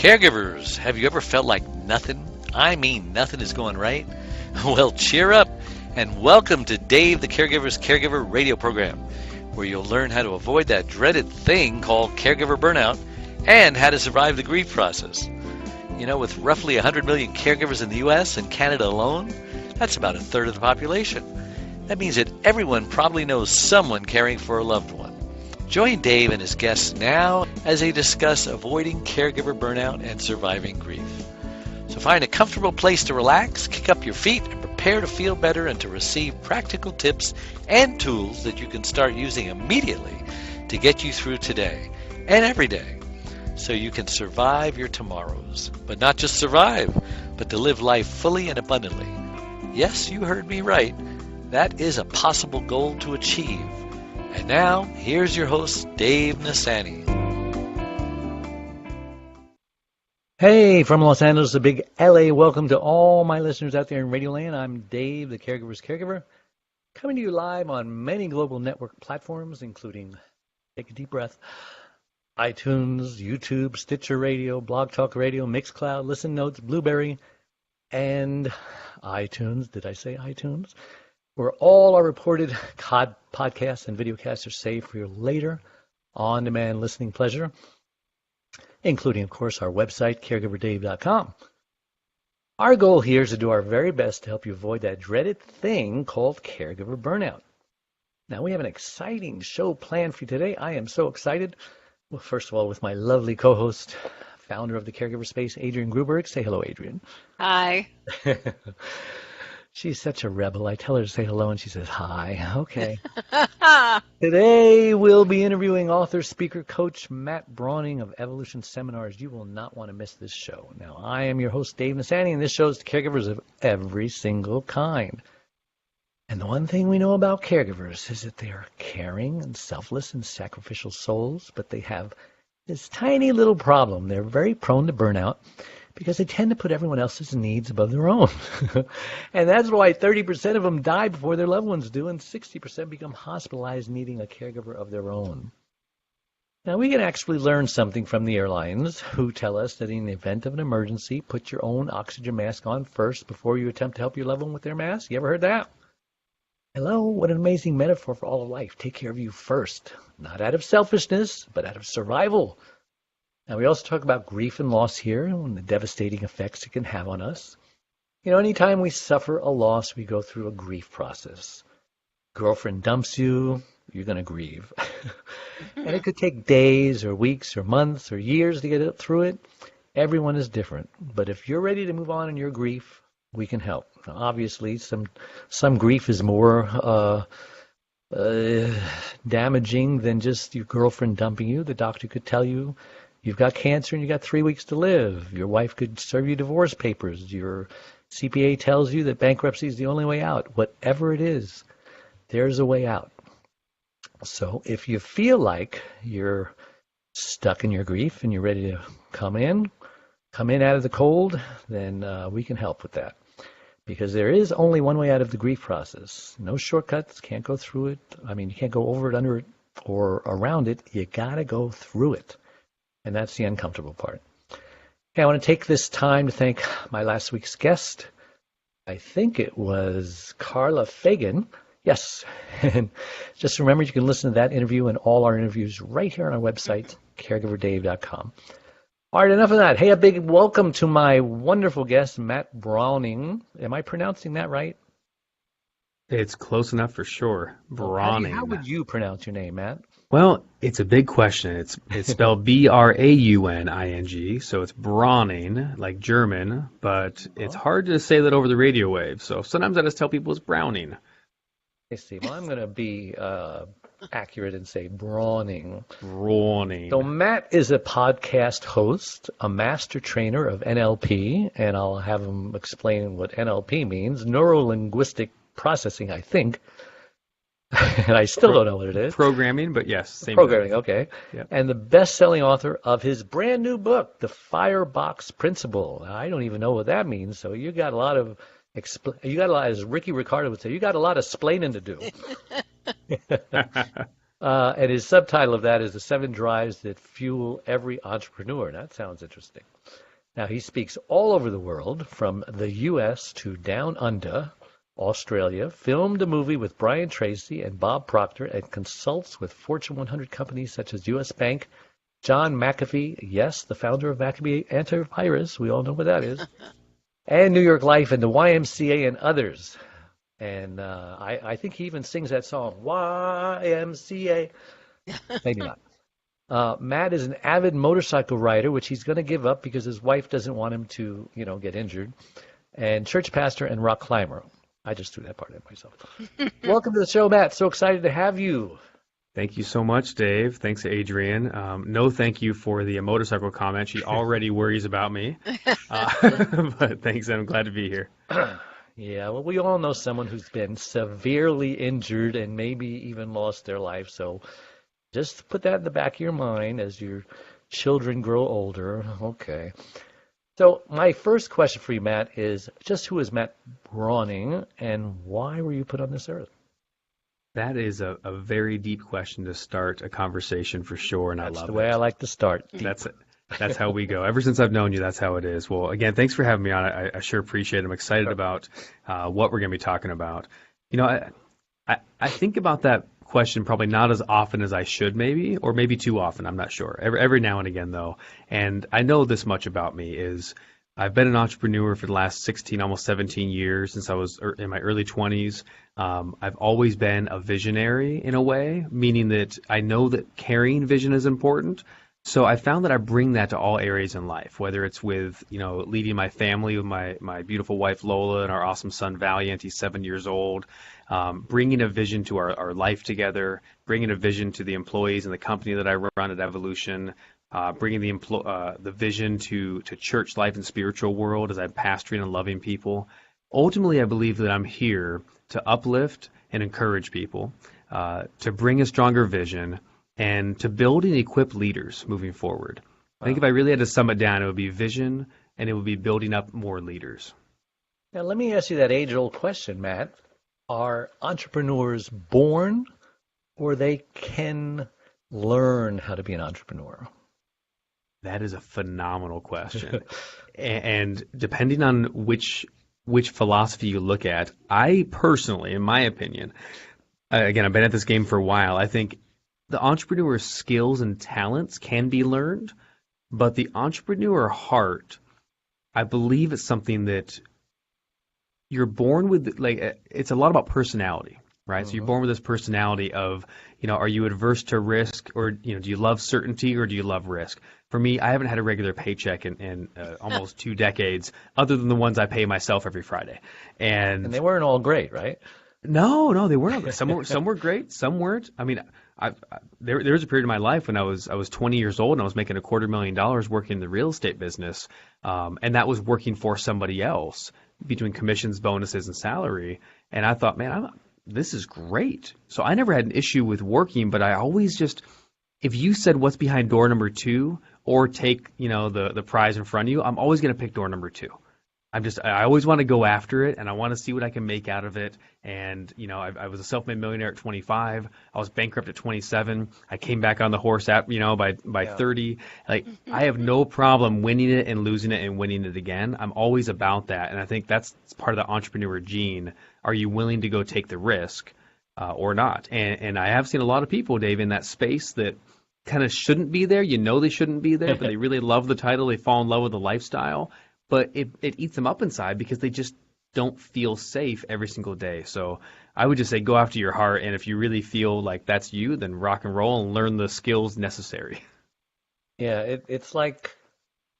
Caregivers, have you ever felt like nothing? I mean, nothing is going right? Well, cheer up and welcome to Dave the Caregiver's Caregiver radio program, where you'll learn how to avoid that dreaded thing called caregiver burnout and how to survive the grief process. You know, with roughly 100 million caregivers in the U.S. and Canada alone, that's about a third of the population. That means that everyone probably knows someone caring for a loved one. Join Dave and his guests now as they discuss avoiding caregiver burnout and surviving grief. So find a comfortable place to relax, kick up your feet, and prepare to feel better and to receive practical tips and tools that you can start using immediately to get you through today and every day so you can survive your tomorrows. But not just survive, but to live life fully and abundantly. Yes, you heard me right. That is a possible goal to achieve. And now, here's your host, Dave Nassaney. Hey, from Los Angeles, the big LA, welcome to all my listeners out there in Radio Land. I'm Dave, the Caregiver's Caregiver, coming to you live on many global network platforms, including, take a deep breath, iTunes, YouTube, Stitcher Radio, Blog Talk Radio, Mixcloud, Listen Notes, Blueberry, and iTunes. Did I say iTunes? Where all our reported podcasts and videocasts are saved for your later on-demand listening pleasure, including, of course, our website, caregiverdave.com. Our goal here is to do our very best to help you avoid that dreaded thing called caregiver burnout. Now, we have an exciting show planned for you today. I am so excited. Well, first of all, with my lovely co-host, founder of the Caregiver Space, Adrienne Gruberg. Say hello, Adrienne. Hi. She's such a rebel. I tell her to say hello, and she says, hi. Okay. Today, we'll be interviewing author, speaker, coach Matt Brauning of Evolution Seminars. You will not want to miss this show. Now, I am your host, Dave Nassaney, and this show is to caregivers of every single kind. And the one thing we know about caregivers is that they are caring and selfless and sacrificial souls, but they have this tiny little problem. They're very prone to burnout, because they tend to put everyone else's needs above their own. And that's why 30% of them die before their loved ones do, and 60% become hospitalized needing a caregiver of their own. Now, we can actually learn something from the airlines, who tell us that in the event of an emergency, put your own oxygen mask on first before you attempt to help your loved one with their mask. You ever heard that? Hello, what an amazing metaphor for all of life. Take care of you first, not out of selfishness, but out of survival. Now, we also talk about grief and loss here and the devastating effects it can have on us. You know, anytime we suffer a loss, we go through a grief process. Girlfriend dumps you, you're going to grieve. And it could take days or weeks or months or years to get through it. Everyone is different. But if you're ready to move on in your grief, we can help. Now, obviously, some grief is more damaging than just your girlfriend dumping you. The doctor could tell you, you've got cancer and you got 3 weeks to live. Your wife could serve you divorce papers. Your CPA tells you that bankruptcy is the only way out. Whatever it is, there's a way out. So if you feel like you're stuck in your grief and you're ready to come in out of the cold, then we can help with that. Because there is only one way out of the grief process. No shortcuts, can't go through it. I mean, you can't go over it, under it, or around it. You got to go through it. And that's the uncomfortable part. Okay, I want to take this time to thank my last week's guest. I think it was Carla Fagan. Yes. And just remember, you can listen to that interview and all our interviews right here on our website, caregiverdave.com. All right, enough of that. Hey, a big welcome to my wonderful guest, Matt Brauning. Am I pronouncing that right? It's close enough for sure. Brauning. How would you pronounce your name, Matt? Well, it's a big question. It's spelled B-R-A-U-N-I-N-G, so it's Brauning, like German, but it's hard to say that over the radio wave. So sometimes I just tell people it's Browning. I see. Well, I'm going to be accurate and say Brauning. Brauning. So Matt is a podcast host, a master trainer of NLP, and I'll have him explain what NLP means, neuro-linguistic processing, I think. And I still don't know what it is. Programming, but yes. Same Programming, thing. Okay. Yep. And the best-selling author of his brand new book, The Firebox Principle. I don't even know what that means, so you got a lot of, as Ricky Ricardo would say, you got a lot of splaining to do. And his subtitle of that is The 7 Drives That Fuel Every Entrepreneur. That sounds interesting. Now, he speaks all over the world, from the U.S. to down under, Australia, filmed a movie with Brian Tracy and Bob Proctor, and consults with Fortune 100 companies such as U.S. Bank, John McAfee, yes, the founder of McAfee Antivirus, we all know what that is, and New York Life and the YMCA and others. And I think he even sings that song, YMCA. Maybe not. Matt is an avid motorcycle rider, which he's going to give up because his wife doesn't want him to, get injured. And church pastor and rock climber. I just threw that part in myself. Welcome to the show, Matt. So excited to have you. Thank you so much, Dave. Thanks, Adrienne. No thank you for the motorcycle comment. She already worries about me. But thanks, I'm glad to be here. Yeah, well, we all know someone who's been severely injured and maybe even lost their life. So just put that in the back of your mind as your children grow older. Okay. So my first question for you, Matt, is just who is Matt Brauning and why were you put on this earth? That is a very deep question to start a conversation for sure, and I love it. That's the way I like to start. That's it. That's how we go. Ever since I've known you, that's how it is. Well, again, thanks for having me on. I sure appreciate it. I'm excited about what we're going to be talking about. I think about that question probably not as often as I should, maybe, or maybe too often. I'm not sure. Every now and again, though. And I know this much about me is I've been an entrepreneur for the last 16, almost 17 years since I was in my early 20s. I've always been a visionary in a way, meaning that I know that carrying vision is important. So I found that I bring that to all areas in life, whether it's with, leading my family with my beautiful wife, Lola, and our awesome son, Valiant. He's 7 years old. Bringing a vision to our life together, bringing a vision to the employees and the company that I run at Evolution, bringing the vision to church life and spiritual world as I'm pastoring and loving people. Ultimately, I believe that I'm here to uplift and encourage people, to bring a stronger vision, and to build and equip leaders moving forward. I think if I really had to sum it down, it would be vision, and it would be building up more leaders. Now, let me ask you that age-old question, Matt. Are entrepreneurs born, or they can learn how to be an entrepreneur? That is a phenomenal question. And depending on which philosophy you look at, I personally, in my opinion, again, I've been at this game for a while, I think the entrepreneur's skills and talents can be learned, but the entrepreneur heart, I believe, is something that you're born with. Like, it's a lot about personality, right? Mm-hmm. So you're born with this personality of, are you adverse to risk, or do you love certainty, or do you love risk? For me, I haven't had a regular paycheck in almost 2 decades, other than the ones I pay myself every Friday, and they weren't all great, right? No, they weren't. Some were great, some weren't. I mean, there was a period in my life when I was 20 years old and I was making $250,000 working in the real estate business, and that was working for somebody else between commissions, bonuses, and salary. And I thought, man, this is great. So I never had an issue with working, but I always just, if you said what's behind door number 2 or take the prize in front of you, I'm always going to pick door number 2. I always want to go after it, and I want to see what I can make out of it. And, I was a self-made millionaire at 25. I was bankrupt at 27. I came back on the horse by 30. Like, I have no problem winning it and losing it and winning it again. I'm always about that. And I think that's part of the entrepreneur gene. Are you willing to go take the risk or not? And I have seen a lot of people, Dave, in that space that kind of shouldn't be there. They shouldn't be there, but they really love the title. They fall in love with the lifestyle. But it eats them up inside because they just don't feel safe every single day. So I would just say go after your heart, and if you really feel like that's you, then rock and roll and learn the skills necessary. Yeah, it's like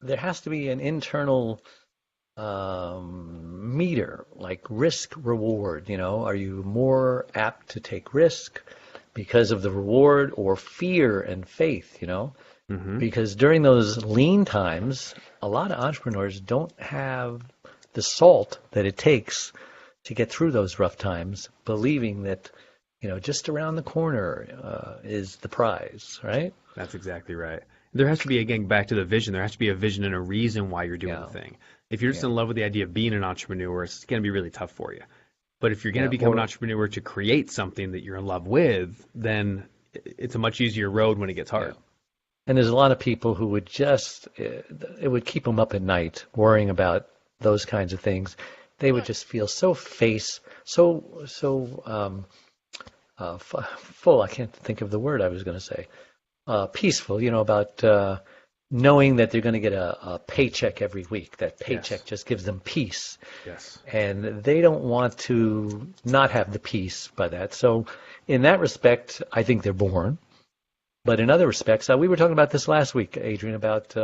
there has to be an internal meter, like risk reward. Are you more apt to take risk because of the reward, or fear and faith? Mm-hmm. Because during those lean times, a lot of entrepreneurs don't have the salt that it takes to get through those rough times, believing that, just around the corner is the prize, right? That's exactly right. There has to be, again, back to the vision, there has to be a vision and a reason why you're doing the thing. If you're just in love with the idea of being an entrepreneur, it's going to be really tough for you. But if you're going to become an entrepreneur to create something that you're in love with, then it's a much easier road when it gets hard. Yeah. And there's a lot of people who would just, it would keep them up at night worrying about those kinds of things. They would just feel so full. I can't think of the word I was going to say. Peaceful, about knowing that they're going to get a paycheck every week. That paycheck just gives them peace. Yes. And they don't want to not have the peace by that. So in that respect, I think they're born. But in other respects, we were talking about this last week, Adrienne, about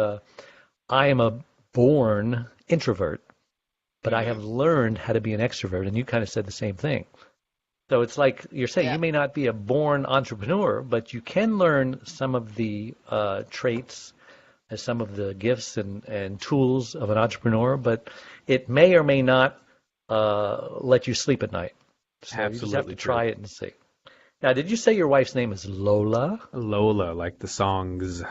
I am a born introvert, but I have learned how to be an extrovert, and you kind of said the same thing. So it's like you're saying you may not be a born entrepreneur, but you can learn some of the traits, some of the gifts and tools of an entrepreneur, but it may or may not let you sleep at night. So Absolutely you just have to true. try it and see. Now, did you say your wife's name is Lola? Lola, like the songs.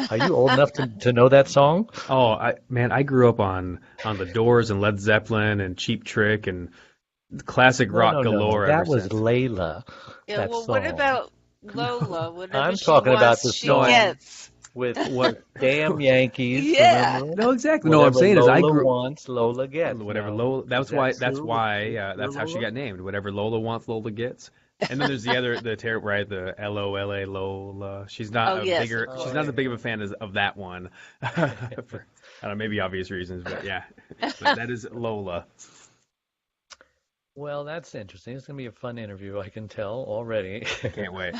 Are you old enough to know that song? Oh, I grew up on the Doors and Led Zeppelin and Cheap Trick and classic rock galore. That ever was since. Layla. Yeah, that well, song. what about Lola? Whatever I'm she talking about wants, the she song gets. with what damn Yankees. Yeah. Remember? No, exactly. Whatever no, I'm saying Lola is I grew wants, Lola gets. whatever Now, Lola. That's is that why. true? That's how she Lola? got named. Whatever Lola wants, Lola gets. And then there's the other, right? The Lola Lola. She's not She's not as big of a fan of that one. For, I don't know, maybe obvious reasons, but yeah, but that is Lola. Well, that's interesting. It's going to be a fun interview, I can tell already. Can't wait.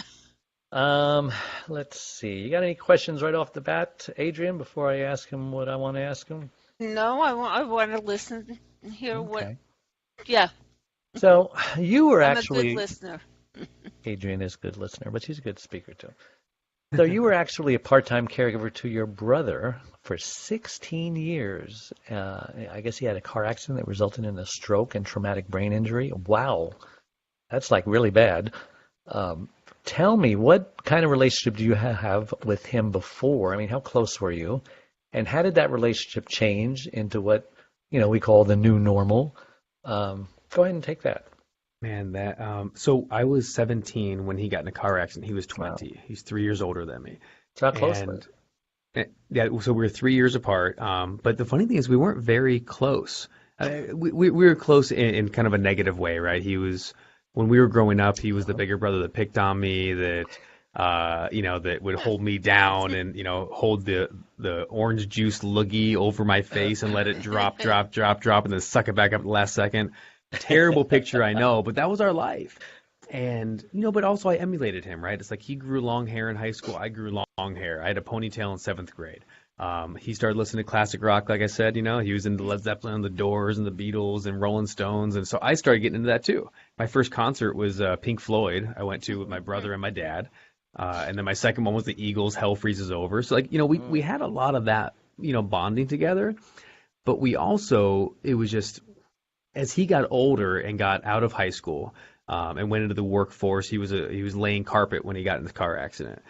Let's see. You got any questions right off the bat, Adrienne, before I ask him what I want to ask him? No, I want to listen and hear what. Okay. Yeah, So you were I'm actually, a good listener. Adrienne is a good listener, but she's a good speaker too. So you were actually a part-time caregiver to your brother for 16 years. I guess he had a car accident that resulted in a stroke and traumatic brain injury. Wow, that's like really bad. Tell me, what kind of relationship do you have with him before? I mean, how close were you? And how did that relationship change into what, we call the new normal? Go ahead and take that. Man, so I was 17 when he got in a car accident. He was 20. Wow. He's 3 years older than me. So how close were you? Yeah, so we were 3 years apart. But the funny thing is we weren't very close. We were close in kind of a negative way, right? When we were growing up, he was the bigger brother that picked on me, that that would hold me down and, hold the orange juice loogie over my face and let it drop, and then suck it back up at the last second. Terrible picture, I know, but that was our life. And, but also I emulated him, right? It's like he grew long hair in high school. I grew long hair. I had a ponytail in 7th grade. He started listening to classic rock, like I said, he was into Led Zeppelin and the Doors and the Beatles and Rolling Stones. And so I started getting into that too. My first concert was Pink Floyd. I went to with my brother and my dad. And then my second one was the Eagles, Hell Freezes Over. So we had a lot of that, bonding together. But we also, it was just, as he got older and got out of high school and went into the workforce, he was laying carpet when he got in the car accident.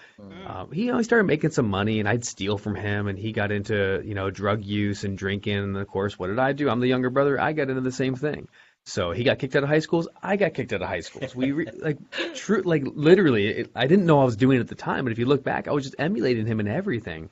He started making some money, and I'd steal from him, and he got into drug use and drinking. And of course, what did I do? I'm the younger brother. I got into the same thing. So he got kicked out of high schools. I got kicked out of high schools. Literally, I didn't know I was doing it at the time, but if you look back, I was just emulating him in everything.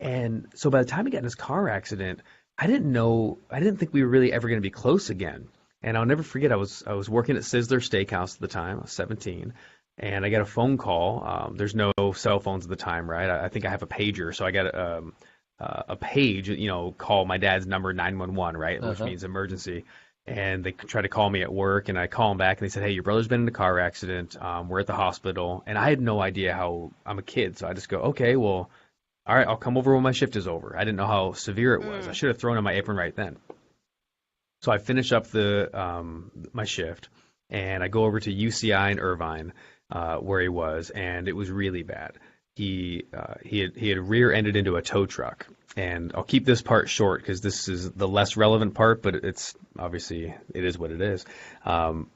And so by the time he got in his car accident, I didn't think we were really ever going to be close again. And I'll never forget, I was working at Sizzler Steakhouse at the time. I was 17, and I got a phone call. There's no cell phones at the time, right? I think I have a pager, so I got a page, call my dad's number 911, right, which means emergency. And they tried to call me at work, and I call them back, and they said, "Hey, your brother's been in a car accident. We're at the hospital." And I had no idea how, I'm a kid, so I just go, "Okay, well, all right, I'll come over when my shift is over." I didn't know how severe it was. I should have thrown on my apron right then. So I finish up my shift, and I go over to UCI in Irvine, where he was, and it was really bad. He had rear-ended into a tow truck, and I'll keep this part short because this is the less relevant part, but it's obviously it is what it is.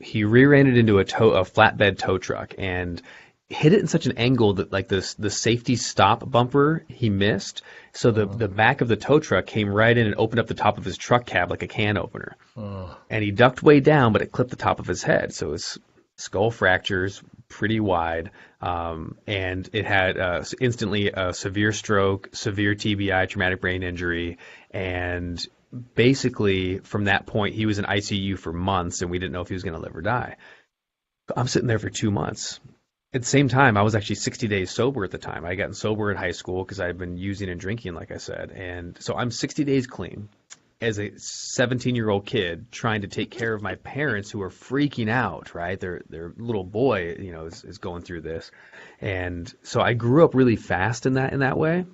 He rear-ended into a flatbed tow truck and hit it in such an angle that the safety stop bumper he missed. So the back of the tow truck came right in and opened up the top of his truck cab like a can opener. And he ducked way down, but it clipped the top of his head. So his skull fractures, pretty wide, and it had instantly a severe stroke, severe TBI, traumatic brain injury, and basically from that point he was in ICU for months, and we didn't know if he was going to live or die. I'm sitting there for 2 months. At the same time, I was actually 60 days sober at the time. I had gotten sober in high school because I had been using and drinking, like I said, and so I'm 60 days clean. As a 17-year-old kid trying to take care of my parents who are freaking out, right? Their little boy, is going through this. And so I grew up really fast in that way,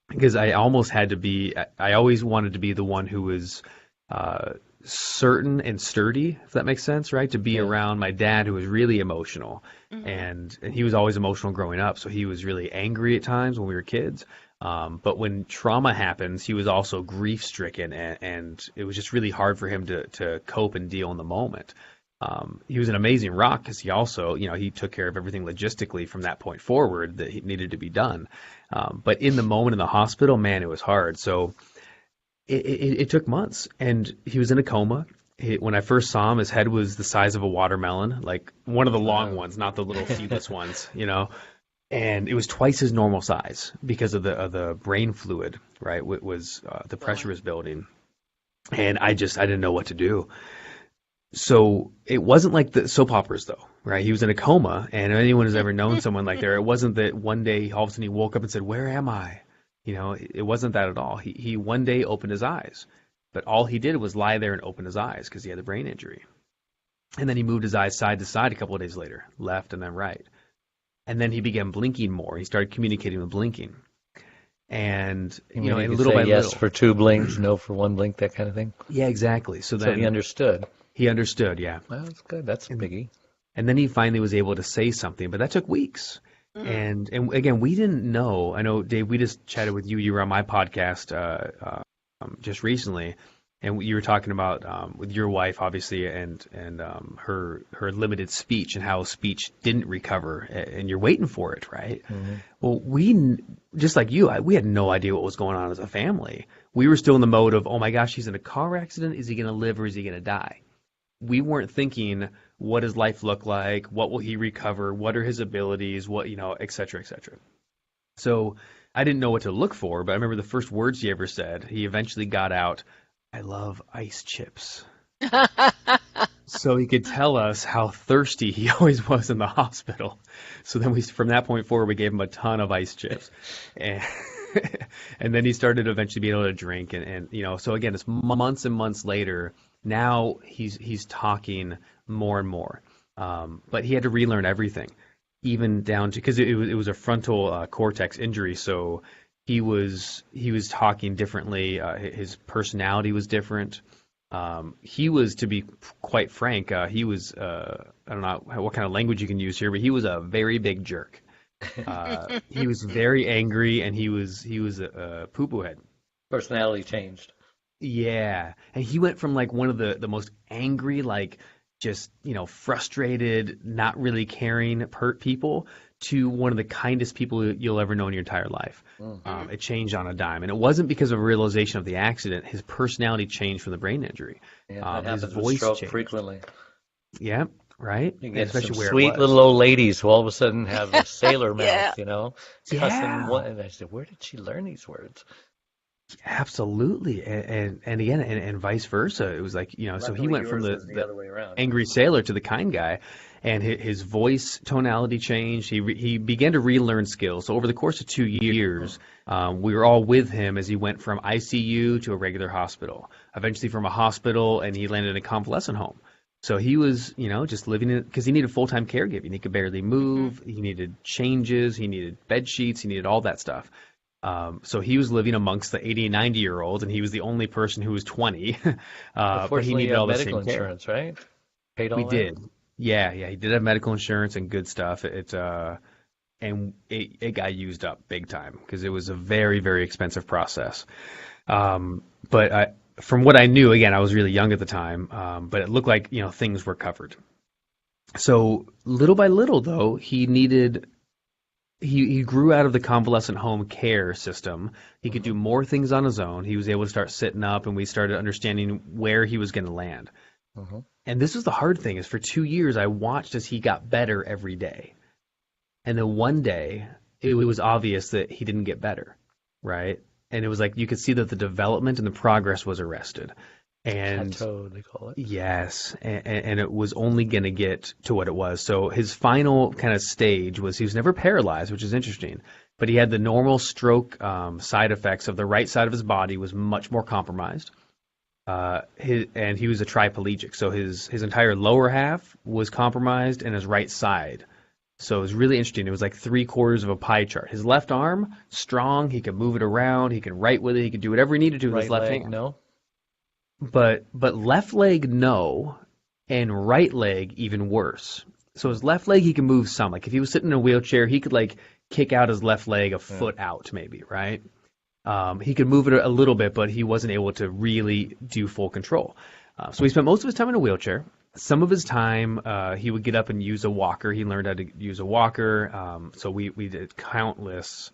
because I always wanted to be the one who was certain and sturdy, if that makes sense, right? To be around my dad, who was really emotional. And he was always emotional growing up. So he was really angry at times when we were kids. But when trauma happens, he was also grief-stricken, and it was just really hard for him to cope and deal in the moment. He was an amazing rock because he also, he took care of everything logistically from that point forward that he needed to be done. But in the moment in the hospital, man, it was hard. So it took months, and he was in a coma. When I first saw him, his head was the size of a watermelon, like one of the long ones, not the little seedless ones, And it was twice his normal size because of the brain fluid, right? It was the pressure was building, and I didn't know what to do. So it wasn't like the soap operas, though, right? He was in a coma, and if anyone has ever known someone like that, it wasn't that one day all of a sudden he woke up and said, "Where am I?" It wasn't that at all. He one day opened his eyes, but all he did was lie there and open his eyes because he had a brain injury, and then he moved his eyes side to side a couple of days later, left and then right. And then he began blinking more. He started communicating with blinking. And, and little say by yes little. for 2 blinks, no for 1 blink, that kind of thing? Yeah, exactly. So then he understood. He understood, yeah. Well, that's good. That's a biggie. And then he finally was able to say something, but that took weeks. And again, we didn't know. I know, Dave, we just chatted with you. You were on my podcast just recently. And you were talking about with your wife, obviously, and her limited speech and how speech didn't recover, and you're waiting for it, right? Mm-hmm. Well, we, just like you, we had no idea what was going on as a family. We were still in the mode of, oh my gosh, he's in a car accident. Is he going to live or is he going to die? We weren't thinking, what does life look like? What will he recover? What are his abilities? What, et cetera, et cetera. So I didn't know what to look for, but I remember the first words he ever said. He eventually got out, "I love ice chips." So he could tell us how thirsty he always was in the hospital. So then from that point forward, we gave him a ton of ice chips. And then he started eventually being able to drink. And so again, it's months and months later. Now he's talking more and more. But he had to relearn everything, even down to, because it was a frontal cortex injury. So he was talking differently. His personality was different. He was, to be quite frank, he was, I don't know what kind of language you can use here, but he was a very big jerk. He was very angry, and he was a poo-poo head. Personality changed. Yeah. And he went from like one of the most angry, like just, frustrated, not really caring people, to one of the kindest people you'll ever know in your entire life. Mm-hmm. It changed on a dime. And it wasn't because of a realization of the accident. His personality changed from the brain injury. Yeah, that his happens voice with stroke changed. Frequently. Yeah, right? You get especially some where sweet little old ladies who all of a sudden have a sailor mouth, cussing. Yeah. And I said, where did she learn these words? Absolutely. And again, and vice versa. It was like, so he went from the other way around. Angry sailor to the kind guy, and his voice tonality changed. He began to relearn skills. So over the course of 2 years, we were all with him as he went from ICU to a regular hospital, eventually from a hospital, and he landed in a convalescent home. So he was, just living in, because he needed full-time caregiving. He could barely move. Mm-hmm. He needed changes. He needed bed sheets. He needed all that stuff. So he was living amongst the 80 and 90-year-olds, and he was the only person who was 20. But he needed all the medical same care. insurance, right? Paid all We that? did. Yeah, he did have medical insurance and good stuff. It got used up big time because it was a very, very expensive process. But from what I knew, again, I was really young at the time, but it looked like, things were covered. So little by little, though, he grew out of the convalescent home care system. He could do more things on his own. He was able to start sitting up, and we started understanding where he was going to land. And this was the hard thing, is for 2 years I watched as he got better every day. And then one day it was obvious that he didn't get better, right? And it was like you could see that the development and the progress was arrested. And Plateau, they call it. yes, and it was only going to get to what it was. So his final kind of stage was he was never paralyzed, which is interesting, but he had the normal stroke side effects of the right side of his body was much more compromised. And he was a triplegic, so his entire lower half was compromised and his right side. So it was really interesting. It was like 3/4 of a pie chart. His left arm, strong, he could move it around, he could write with it, he could do whatever he needed to with his left hand. No. But left leg, no, and right leg even worse. So his left leg he can move some. Like if he was sitting in a wheelchair, he could like kick out his left leg a foot out maybe, right? He could move it a little bit, but he wasn't able to really do full control. So he spent most of his time in a wheelchair. Some of his time, he would get up and use a walker. He learned how to use a walker. So we did countless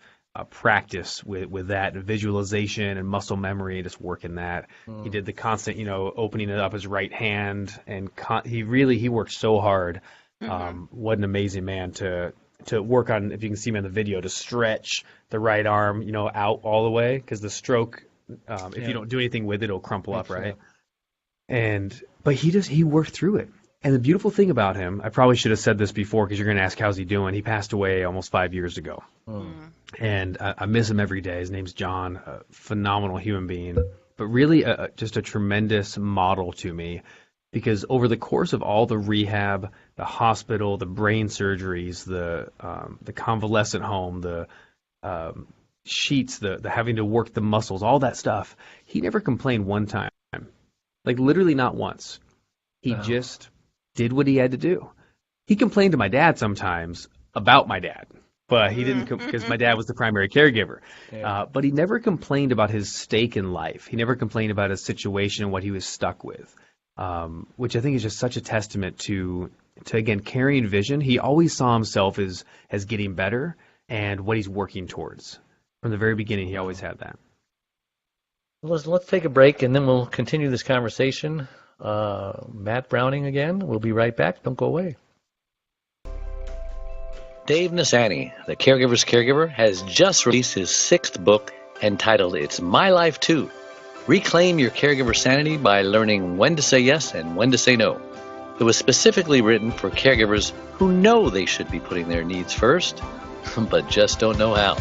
practice with that, and visualization and muscle memory, just working that. He did the constant, opening it up his right hand, and he worked so hard. What an amazing man to work on. If you can see me on the video, to stretch the right arm, out all the way, because the stroke, if you don't do anything with it, it'll crumple up, right? But he worked through it. And the beautiful thing about him, I probably should have said this before because you're going to ask how's he doing. He passed away almost 5 years ago. And I miss him every day. His name's John, a phenomenal human being, but really just a tremendous model to me, because over the course of all the rehab, the hospital, the brain surgeries, the convalescent home, the sheets, the having to work the muscles, all that stuff, he never complained one time. Like literally not once. He just did what he had to do. He complained to my dad sometimes about my dad, but he didn't, because my dad was the primary caregiver. But he never complained about his stake in life. He never complained about his situation and what he was stuck with, which I think is just such a testament to again, carrying vision. He always saw himself as getting better and what he's working towards. From the very beginning, he always had that. Let's take a break, and then we'll continue this conversation. Matt Brauning again. We'll be right back. Don't go away. Dave Nassaney, the Caregiver's Caregiver, has just released his 6th book entitled It's My Life Too. Reclaim your caregiver sanity by learning when to say yes and when to say no. It was specifically written for caregivers who know they should be putting their needs first, but just don't know how.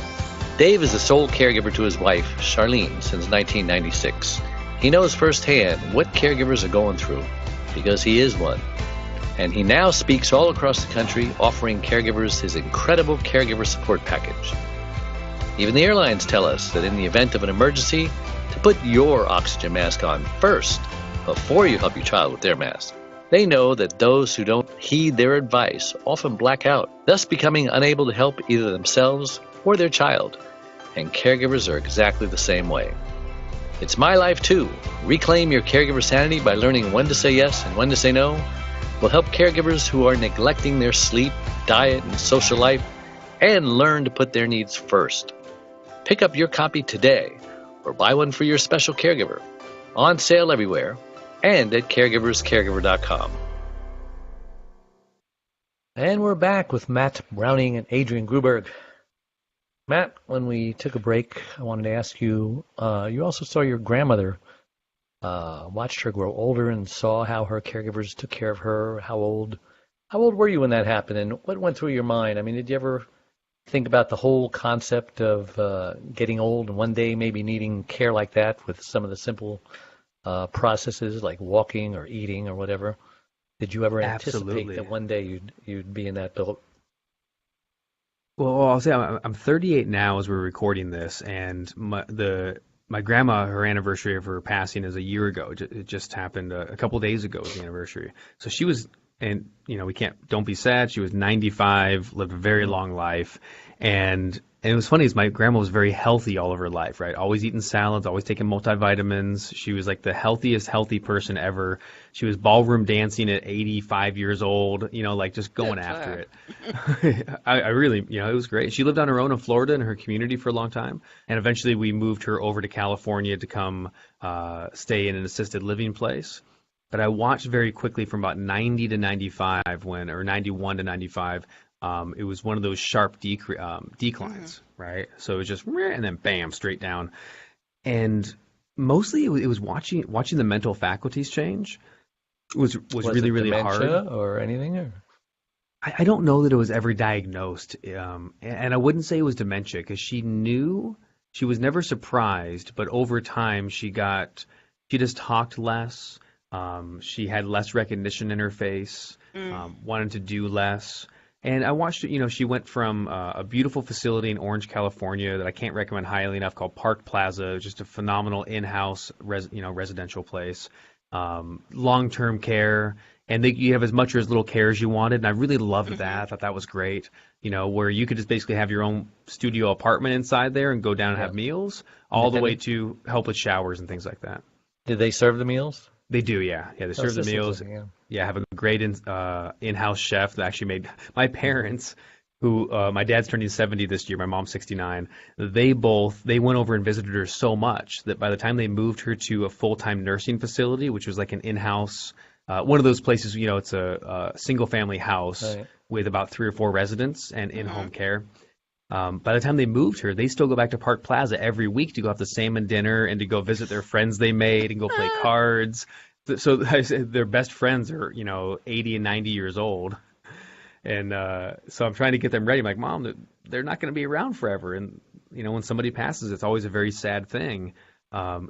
Dave is the sole caregiver to his wife, Charlene, since 1996. He knows firsthand what caregivers are going through, because he is one. And he now speaks all across the country, offering caregivers his incredible caregiver support package. Even the airlines tell us that in the event of an emergency, to put your oxygen mask on first, before you help your child with their mask. They know that those who don't heed their advice often black out, thus becoming unable to help either themselves or their child. And caregivers are exactly the same way. It's My Life Too. Reclaim your caregiver sanity by learning when to say yes and when to say no. Will help caregivers who are neglecting their sleep, diet, and social life, and learn to put their needs first. Pick up your copy today, or buy one for your special caregiver. On sale everywhere, and at caregiverscaregiver.com. And we're back with Matt Brauning and Adrienne Gruberg. Matt, when we took a break, I wanted to ask you, you also saw your grandmother, watched her grow older and saw how her caregivers took care of her. How old were you when that happened, and what went through your mind? I mean, did you ever think about the whole concept of getting old and one day maybe needing care like that with some of the simple processes like walking or eating or whatever? Did you ever anticipate that one day you'd be in that boat? Well, I'll say I'm 38 now as we're recording this, and my grandma, her anniversary of her passing is a year ago. It just happened a couple days ago was the anniversary. So she was, and don't be sad. She was 95, lived a very long life, and it was funny is my grandma was very healthy all of her life, right? Always eating salads, always taking multivitamins. She was like the healthiest healthy person ever. She was ballroom dancing at 85 years old, like just going after it. I really, it was great. She lived on her own in Florida in her community for a long time. And eventually we moved her over to California to come stay in an assisted living place. But I watched very quickly from about 90 to 95 or 91 to 95. It was one of those sharp declines, right? So it was just, and then bam, straight down. And mostly it was watching the mental faculties change was really, really hard. Or anything? Or? I don't know that it was ever diagnosed. And I wouldn't say it was dementia because she knew, she was never surprised, but over time she just talked less. She had less recognition in her face, wanted to do less. And I watched, she went from a beautiful facility in Orange, California that I can't recommend highly enough called Park Plaza, just a phenomenal in-house residential place, long-term care. And you have as much or as little care as you wanted. And I really loved that. I thought that was great, where you could just basically have your own studio apartment inside there and go down and have meals, all the way to help with showers and things like that. Did they serve the meals? They do, yeah. Yeah, they serve the meals. Yeah, have a great in-house chef that actually made my parents, who my dad's turning 70 this year, my mom's 69. They went over and visited her so much that by the time they moved her to a full-time nursing facility, which was like an in-house, one of those places, it's a single-family house with about 3 or 4 residents and in-home care. By the time they moved her, they still go back to Park Plaza every week to go have the salmon dinner and to go visit their friends they made and go play cards. So their best friends are, 80 and 90 years old. And so I'm trying to get them ready. I'm like, Mom, they're not going to be around forever. And, when somebody passes, it's always a very sad thing,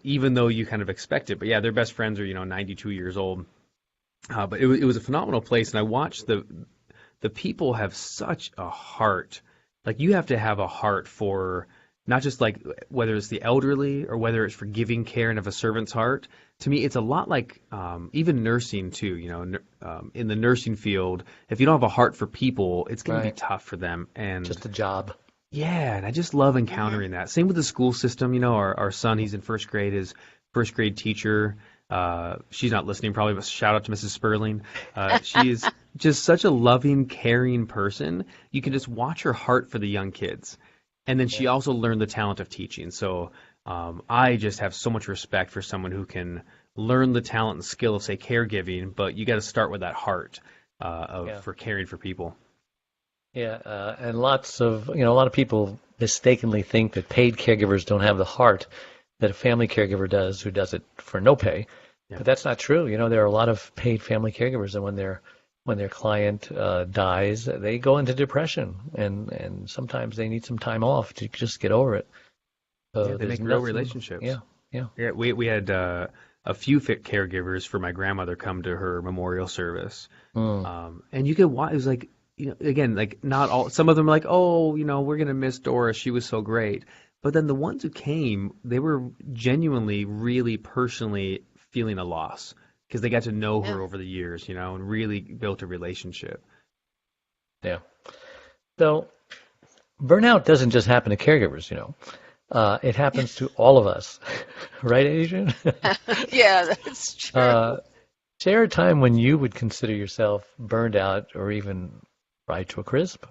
even though you kind of expect it. But, yeah, their best friends are, 92 years old. But it was a phenomenal place. And I watched the people have such a heart. Like, you have to have a heart for not just like whether it's the elderly or whether it's for giving care and have a servant's heart. To me, it's a lot like even nursing too. In the nursing field, if you don't have a heart for people, it's going to be tough for them. And just a job. Yeah, and I just love encountering that. Same with the school system. Our son, he's in first grade. His first grade teacher, she's not listening probably, but shout out to Mrs. Sperling. She is just such a loving, caring person. You can just watch her heart for the young kids. And then she also learned the talent of teaching. So I just have so much respect for someone who can learn the talent and skill of, say, caregiving, but you got to start with that heart for caring for people. Yeah, and a lot of people mistakenly think that paid caregivers don't have the heart that a family caregiver does, who does it for no pay. Yeah. But that's not true. There are a lot of paid family caregivers, and when their client dies, they go into depression, and sometimes they need some time off to just get over it. So they make real relationships. Yeah. We had a few caregivers for my grandmother come to her memorial service, and you could watch. It was like, again, like not all. Some of them are like, oh, we're gonna miss Doris. She was so great. But then the ones who came, they were genuinely, really personally feeling a loss because they got to know her over the years, and really built a relationship. Yeah. So burnout doesn't just happen to caregivers, It happens to all of us. Right, Adrienne? Yeah, that's true. Share a time when you would consider yourself burned out or even fried to a crisp.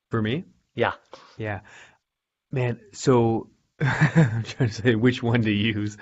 For me? Yeah. Yeah. Man, so I'm trying to say which one to use.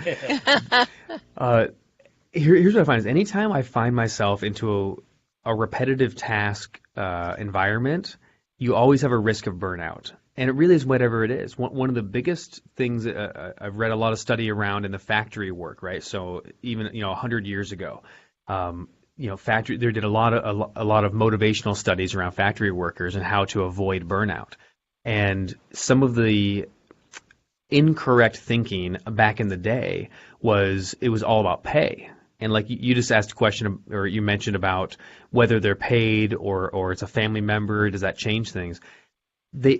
Here's what I find is anytime I find myself into a repetitive task environment, you always have a risk of burnout. And it really is whatever it is. One of the biggest things I've read a lot of study around in the factory work, right? So even 100 years ago, there did a lot of motivational studies around factory workers and how to avoid burnout. And some of the incorrect thinking back in the day was it was all about pay. And like you just asked a question, or you mentioned about whether they're paid or it's a family member, does that change things?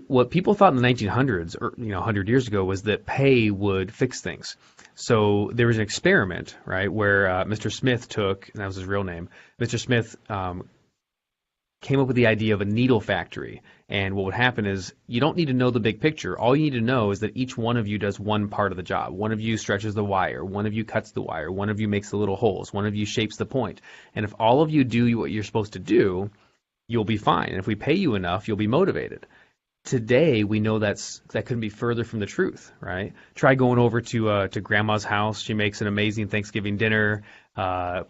What people thought in the 1900s, or 100 years ago, was that pay would fix things. So there was an experiment, right, where Mr. Smith took, and that was his real name, Mr. Smith came up with the idea of a needle factory. And what would happen is you don't need to know the big picture. All you need to know is that each one of you does one part of the job. One of you stretches the wire. One of you cuts the wire. One of you makes the little holes. One of you shapes the point. And if all of you do what you're supposed to do, you'll be fine. And if we pay you enough, you'll be motivated. today we know that couldn't be further from the truth, right? Try going over to grandma's house. She makes an amazing Thanksgiving dinner,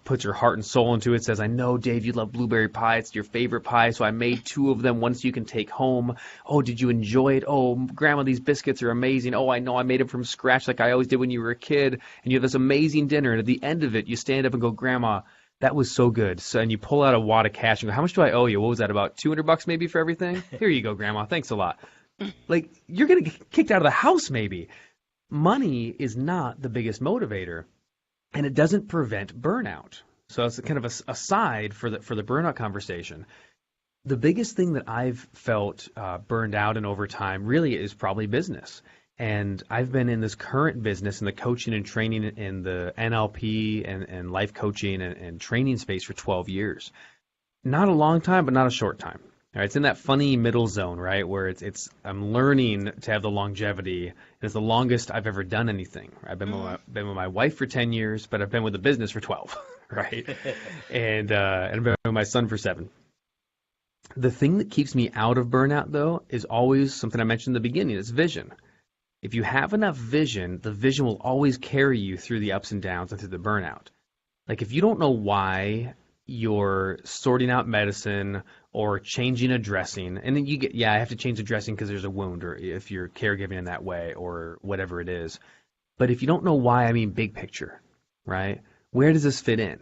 puts her heart and soul into it, says, I know, Dave, you love blueberry pie. It's your favorite pie, so I made 2 of them, one so you can take home. Oh, did you enjoy it? Oh, Grandma, these biscuits are amazing. Oh, I know, I made them from scratch like I always did when you were a kid. And you have this amazing dinner, and at the end of it, you stand up and go, Grandma, that was so good. So, and you pull out a wad of cash and go, how much do I owe you? What was that, about $200 maybe for everything? Here you go, Grandma. Thanks a lot. Like, you're going to get kicked out of the house maybe. Money is not the biggest motivator, and it doesn't prevent burnout. So it's kind of a aside for the burnout conversation. The biggest thing that I've felt burned out in over time really is probably business. And I've been in this current business in the coaching and training in the NLP and life coaching and training space for 12 years. Not a long time, but not a short time. All right, it's in that funny middle zone, right, where it's I'm learning to have the longevity, and it's the longest I've ever done anything. I've been with my wife for 10 years, but I've been with the business for 12, right? And I've been with my son for 7. The thing that keeps me out of burnout, though, is always something I mentioned in the beginning. It's vision. If you have enough vision, the vision will always carry you through the ups and downs and through the burnout. Like, if you don't know why you're sorting out medicine or changing a dressing, and then you get, I have to change the dressing because there's a wound, or if you're caregiving in that way, or whatever it is. But if you don't know why, I mean big picture, right? Where does this fit in?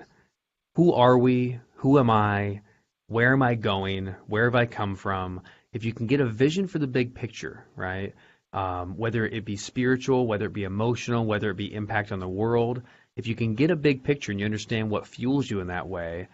Who are we? Who am I? Where am I going? Where have I come from? If you can get a vision for the big picture, right? Whether it be spiritual, whether it be emotional, whether it be impact on the world, if you can get a big picture and you understand what fuels you in that way,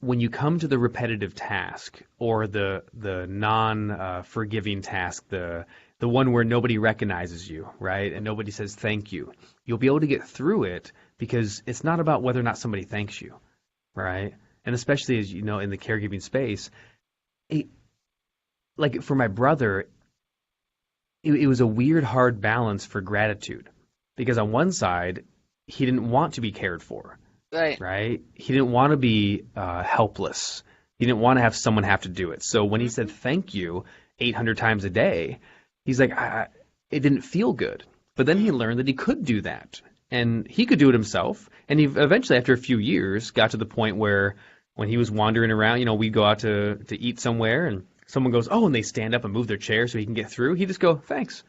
when you come to the repetitive task or the non-forgiving task, the one where nobody recognizes you, right, and nobody says thank you, you'll be able to get through it because it's not about whether or not somebody thanks you, right? And especially, as you know, in the caregiving space, like for my brother, it was a weird, hard balance for gratitude, because on one side, he didn't want to be cared for, right? He didn't want to be helpless. He didn't want to have someone have to do it. So when he said thank you 800 times a day, he's like, it didn't feel good. But then he learned that he could do that, and he could do it himself. And he eventually, after a few years, got to the point where when he was wandering around, we'd go out to eat somewhere, and someone goes, oh, and they stand up and move their chair so he can get through. He'd just go, thanks.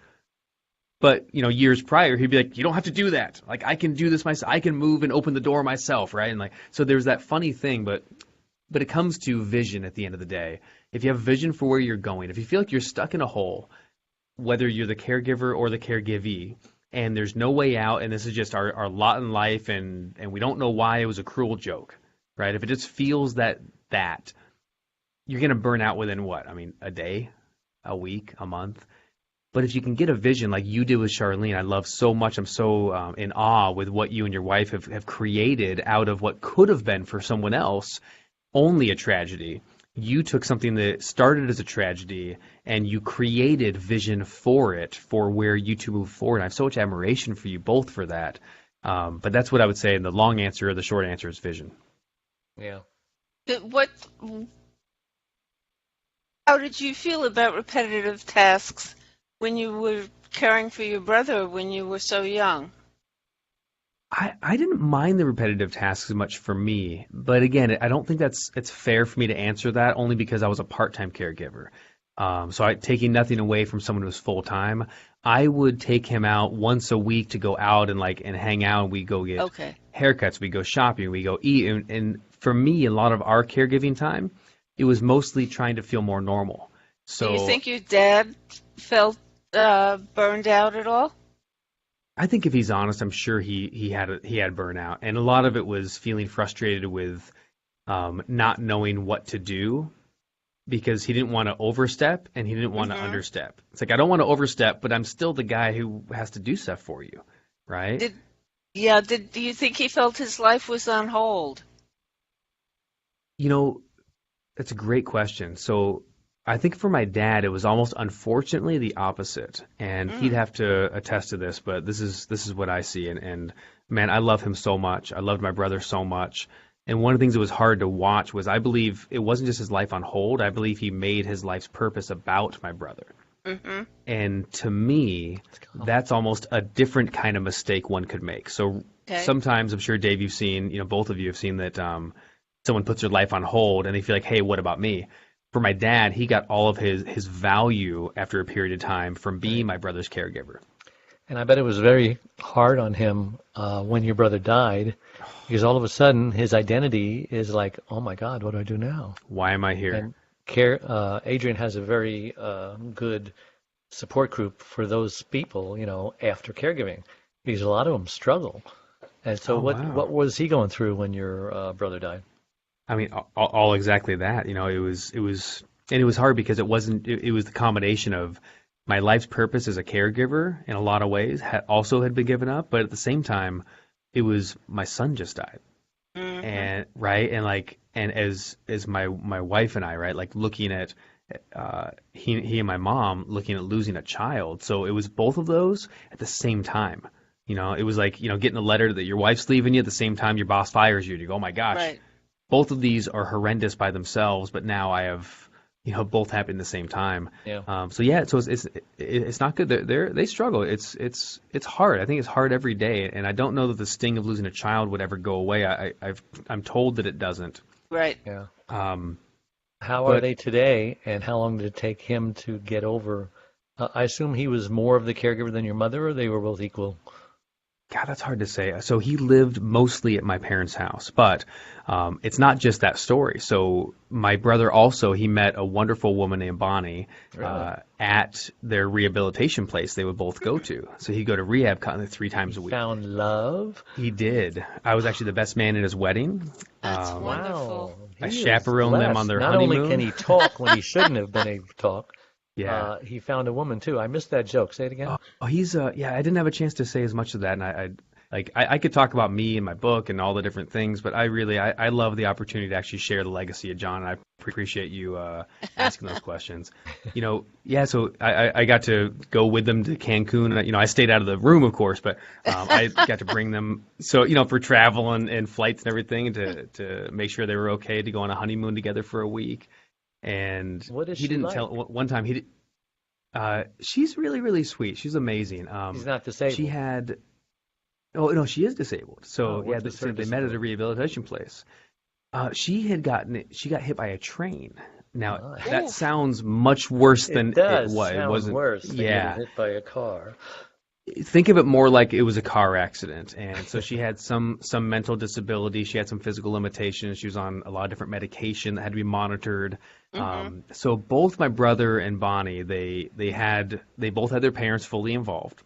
But, years prior, he'd be like, you don't have to do that. Like, I can do this myself. I can move and open the door myself, right? And so there's that funny thing, but it comes to vision at the end of the day. If you have vision for where you're going, if you feel like you're stuck in a hole, whether you're the caregiver or the caregivee, and there's no way out, and this is just our lot in life, and we don't know why it was a cruel joke, right? If it just feels that you're going to burn out within what? I mean, a day, a week, a month. But if you can get a vision like you did with Charlene, I love so much. I'm so in awe with what you and your wife have created out of what could have been for someone else only a tragedy. You took something that started as a tragedy and you created vision for it, for where you two move forward. And I have so much admiration for you both for that. But that's what I would say. And the long answer or the short answer is vision. Yeah. How did you feel about repetitive tasks when you were caring for your brother when you were so young? I didn't mind the repetitive tasks as much for me, but again, I don't think it's fair for me to answer that only because I was a part-time caregiver. So taking nothing away from someone who was full-time, I would take him out once a week to go out and hang out, and we go get haircuts, we go shopping, we go eat, and for me, a lot of our caregiving time, it was mostly trying to feel more normal. So, do you think your dad felt burned out at all? I think if he's honest, I'm sure he had burnout, and a lot of it was feeling frustrated with not knowing what to do because he didn't want to overstep and he didn't want to understep. It's like, I don't want to overstep, but I'm still the guy who has to do stuff for you, right? Do you think he felt his life was on hold? That's a great question. So I think for my dad, it was almost unfortunately the opposite, and he'd have to attest to this, but this is what I see, and man, I love him so much. I loved my brother so much, And one of the things that was hard to watch was, I believe it wasn't just his life on hold. I believe he made his life's purpose about my brother. Mm-hmm. And to me, that's almost a different kind of mistake one could make. So sometimes, I'm sure, Dave, you've seen, both of you have seen that someone puts their life on hold and they feel like, hey, what about me? For my dad, he got all of his value after a period of time from being my brother's caregiver. And I bet it was very hard on him when your brother died, because all of a sudden his identity is like, oh my God, what do I do now? Why am I here? And Adrienne has a very good support group for those people, after caregiving, because a lot of them struggle. And so what was he going through when your brother died? I mean, all exactly that. It was hard because it was the combination of my life's purpose as a caregiver in a lot of ways had been given up, but at the same time, it was my son just died. Mm-hmm. And as my wife and I, right, like looking at he and my mom looking at losing a child. So it was both of those at the same time. It was like, getting a letter that your wife's leaving you at the same time your boss fires you. And you go, oh my gosh, right. Both of these are horrendous by themselves, but now I have, both happen at the same time. Yeah. So it's not good. They struggle. It's hard. I think it's hard every day, and I don't know that the sting of losing a child would ever go away. I'm told that it doesn't. Right. Yeah. How are they today, and how long did it take him to get over? I assume he was more of the caregiver than your mother, or they were both equal? God, that's hard to say. So he lived mostly at my parents' house, but it's not just that story. So my brother also, he met a wonderful woman named Bonnie at their rehabilitation place they would both go to. So he'd go to rehab 3 times a week. Found love? He did. I was actually the best man at his wedding. That's wonderful. I chaperoned them on their honeymoon. Not only can he talk when he shouldn't have been able to talk, he found a woman too. I missed that joke. Say it again. He's I didn't have a chance to say as much of that, and I could talk about me and my book and all the different things, but I love the opportunity to actually share the legacy of John, and I appreciate you asking those questions. So I got to go with them to Cancun, and I stayed out of the room, of course, but I got to bring them, so for travel and flights and everything, to make sure they were okay to go on a honeymoon together for a week. And what is he didn't like? tell one time he did. She's really, really sweet. She's amazing. She's not disabled. She had. Oh no, she is disabled. So they met at a rehabilitation place. She got hit by a train. Now that sounds much worse than it was. It wasn't worse than getting hit by a car. Think of it more like it was a car accident, and so she had some mental disability. She had some physical limitations. She was on a lot of different medication that had to be monitored. Mm-hmm. So both my brother and Bonnie, they both had their parents fully involved.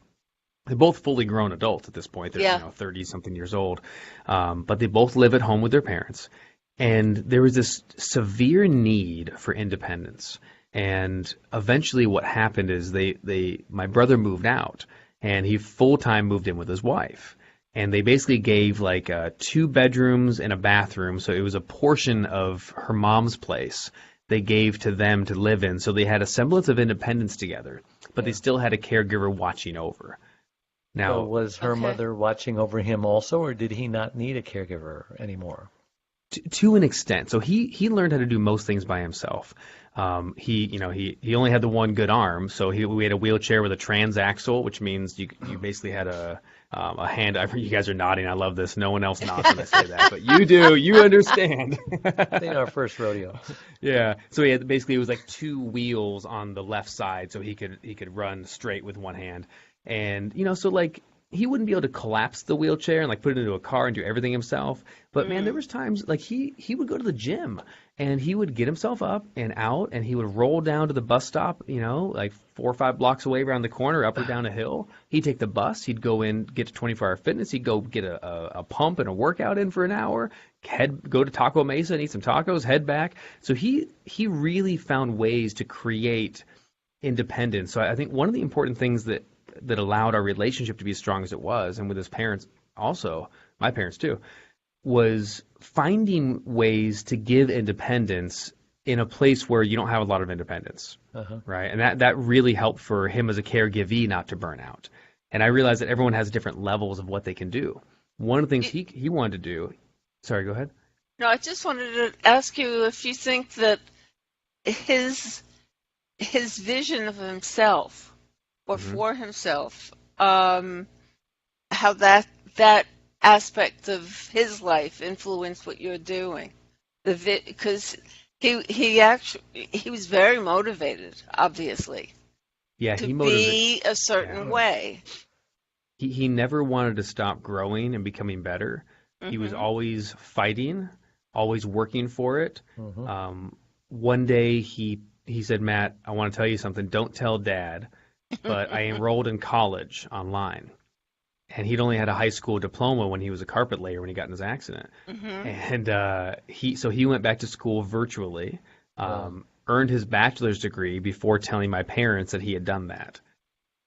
They're both fully grown adults at this point. They're 30-something years old, but they both live at home with their parents. And there was this severe need for independence. And eventually, what happened is my brother moved out. And he full-time moved in with his wife. And they basically gave 2 bedrooms and a bathroom. So it was a portion of her mom's place they gave to them to live in. So they had a semblance of independence together, but they still had a caregiver watching over. Now, so was her mother watching over him also, or did he not need a caregiver anymore? To an extent. So he learned how to do most things by himself. He only had the one good arm, so we had a wheelchair with a transaxle, which means you basically had a hand. You guys are nodding. I love this. No one else nods when I say that, but you do. You understand. This ain't our first rodeo. Yeah. So he had it was like 2 wheels on the left side, so he could run straight with one hand, and he wouldn't be able to collapse the wheelchair and put it into a car and do everything himself. But man, there was times he would go to the gym and he would get himself up and out and he would roll down to the bus stop, 4 or 5 blocks away around the corner, up or down a hill. He'd take the bus. He'd go in, get to 24-hour fitness. He'd go get a pump and a workout in for an hour. Go to Taco Mesa and eat some tacos. Head back. So he really found ways to create independence. So I think one of the important things that allowed our relationship to be as strong as it was, and with his parents also, my parents too, was finding ways to give independence in a place where you don't have a lot of independence, right? And that really helped for him as a caregivee not to burn out. And I realized that everyone has different levels of what they can do. One of the things he wanted to do. Sorry, go ahead. No, I just wanted to ask you if you think that his vision of himself or for himself, how that aspect of his life influenced what you're doing. Because he was very motivated, obviously, Yeah, to he motivated. be a certain way. He never wanted to stop growing and becoming better. He was always fighting, always working for it. One day he said, Matt, I want to tell you something. Don't tell Dad, but I enrolled in college online. And he'd only had a high school diploma when he was a carpet layer when he got in his accident. And he went back to school virtually, earned his bachelor's degree before telling my parents that he had done that.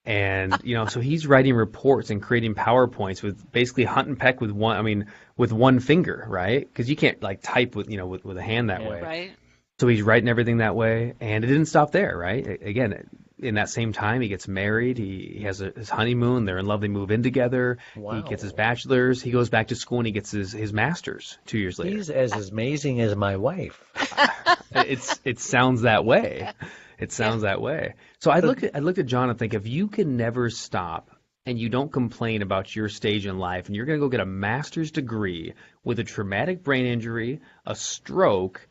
And, so he's writing reports and creating PowerPoints with basically hunt and peck with one finger, right? Because you can't type with a hand that way. Right. So he's writing everything that way, and it didn't stop there, right? Again, in that same time, he gets married. He has his honeymoon. They're in love. They move in together. Wow. He gets his bachelor's. He goes back to school, and he gets his master's 2 years later. He's as amazing as my wife. It sounds that way. It sounds that way. So I looked at John and think, if you can never stop and you don't complain about your stage in life, and you're going to go get a master's degree with a traumatic brain injury, a stroke,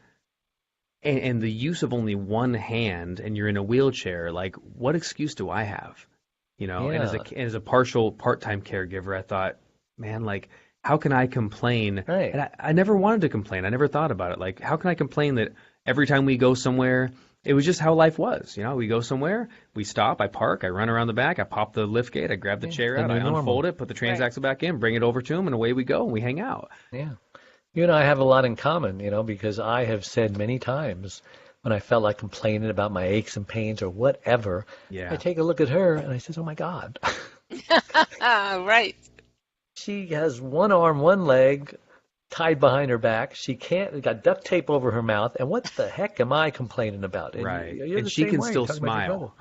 and the use of only one hand, and you're in a wheelchair, what excuse do I have? And as a part-time caregiver, I thought, man, how can I complain? Right. And I never wanted to complain. I never thought about it. How can I complain that every time we go somewhere, it was just how life was. We go somewhere, we stop, I park, I run around the back, I pop the lift gate, I grab the chair out, I unfold it, put the transaxle back in, bring it over to him, and away we go, and we hang out. Yeah. You and I have a lot in common, because I have said many times when I felt like complaining about my aches and pains or whatever, I take a look at her and I says, oh my God. Right. She has one arm, one leg tied behind her back. She got duct tape over her mouth. And what the heck am I complaining about? And right. And she can still smile.